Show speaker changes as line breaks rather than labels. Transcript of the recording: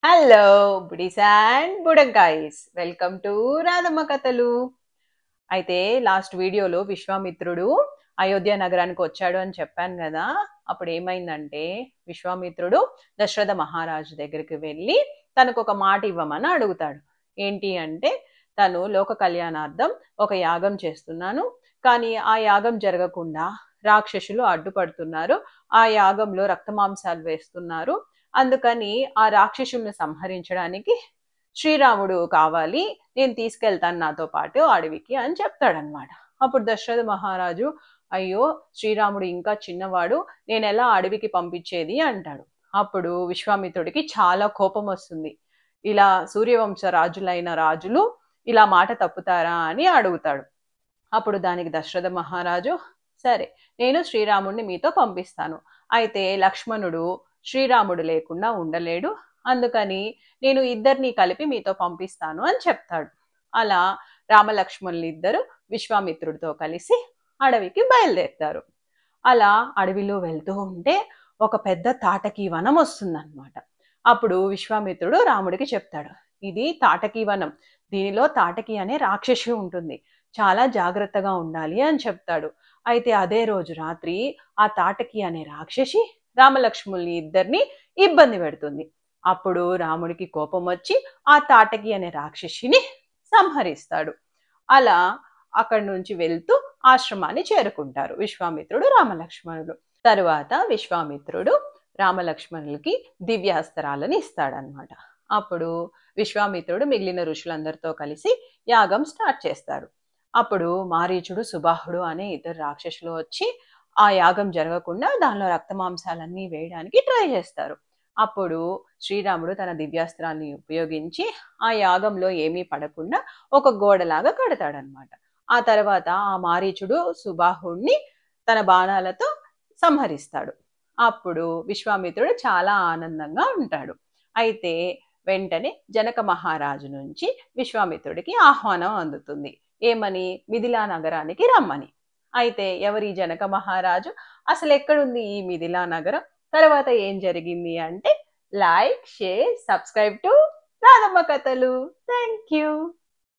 Hello buddies and బుడంకాయస్ welcome to Radhamma కథలు. అయితే లాస్ట్ వీడియోలో విశ్వామిత్రుడు అయోధ్య నగరానికి వచ్చాడు అని చెప్పాను కదా. అప్పుడు ఏమైందంటే విశ్వామిత్రుడు దశరథ మహారాజు దగ్గరికి వెళ్ళి తనకు ఒక మాట ఇవ్వమని అడుగుతాడు. ఏంటి అంటే, తను లోక కళ్యాణార్థం ఒక యాగం చేస్తున్నాను, కానీ ఆ యాగం జరగకుండా రాక్షసులు అడ్డుపడుతున్నారు, ఆ యాగంలో రక్తమాంసాలు వేస్తున్నారు. అందుకని ఆ రాక్షసుల్ని సంహరించడానికి శ్రీరాముడు కావాలి, నేను తీసుకెళ్తాను నాతో పాటు అడవికి అని చెప్తాడనమాట. అప్పుడు దశరథ మహారాజు, అయ్యో శ్రీరాముడు ఇంకా చిన్నవాడు, నేను ఎలా అడవికి పంపించేది అంటాడు. అప్పుడు విశ్వామిత్రుడికి చాలా కోపం వస్తుంది. ఇలా సూర్యవంశ రాజులైన రాజులు ఇలా మాట తప్పుతారా అని అడుగుతాడు. అప్పుడు దానికి దశరథ మహారాజు, సరే నేను శ్రీరాముడిని మీతో పంపిస్తాను, అయితే లక్ష్మణుడు శ్రీరాముడు లేకుండా ఉండలేడు, అందుకని నేను ఇద్దరిని కలిపి మీతో పంపిస్తాను అని చెప్తాడు. అలా రామలక్ష్మణులు ఇద్దరు విశ్వామిత్రుడితో కలిసి అడవికి బయలుదేరుతారు. అలా అడవిలో వెళ్తూ ఉంటే ఒక పెద్ద తాటకీ వనం వస్తుందన్నమాట. అప్పుడు విశ్వామిత్రుడు రాముడికి చెప్తాడు, ఇది తాటకీ వనం, దీనిలో తాటకి అనే రాక్షసి ఉంటుంది, చాలా జాగ్రత్తగా ఉండాలి అని చెప్తాడు. అయితే అదే రోజు రాత్రి ఆ తాటకి అనే రాక్షసి రామలక్ష్మణుల్ని ఇద్దరిని ఇబ్బంది పెడుతుంది. అప్పుడు రాముడికి కోపం వచ్చి ఆ తాటకి అనే రాక్షసిని సంహరిస్తాడు. అలా అక్కడి నుంచి వెళ్తూ ఆశ్రమాన్ని చేరుకుంటారు విశ్వామిత్రుడు రామలక్ష్మణులు. తరువాత విశ్వామిత్రుడు రామలక్ష్మణులకి దివ్యాస్త్రాలను ఇస్తాడనమాట. అప్పుడు విశ్వామిత్రుడు మిగిలిన ఋషులందరితో కలిసి యాగం స్టార్ట్ చేస్తాడు. అప్పుడు మారీచుడు, సుబాహుడు అనే ఇద్దరు రాక్షసులు వచ్చి ఆ యాగం జరగకుండా దానిలో రక్తమాంసాలన్నీ వేయడానికి ట్రై చేస్తారు. అప్పుడు శ్రీరాముడు తన దివ్యాస్త్రాన్ని ఉపయోగించి ఆ యాగంలో ఏమీ పడకుండా ఒక గోడలాగా కడతాడనమాట. ఆ తర్వాత ఆ మారీచుడు సుబాహుడిని తన బాణాలతో సంహరిస్తాడు. అప్పుడు విశ్వామిత్రుడు చాలా ఆనందంగా ఉంటాడు. అయితే వెంటనే జనక మహారాజు నుంచి విశ్వామిత్రుడికి ఆహ్వానం అందుతుంది. ఏమని? మిథిలా నగరానికి రమ్మని. అయితే ఎవరి జనక మహారాజు, అసలు ఎక్కడుంది ఈ మిథిలా నగరం, తర్వాత ఏం జరిగింది అంటే, like, share, subscribe to Radhamma కథలు. Thank you.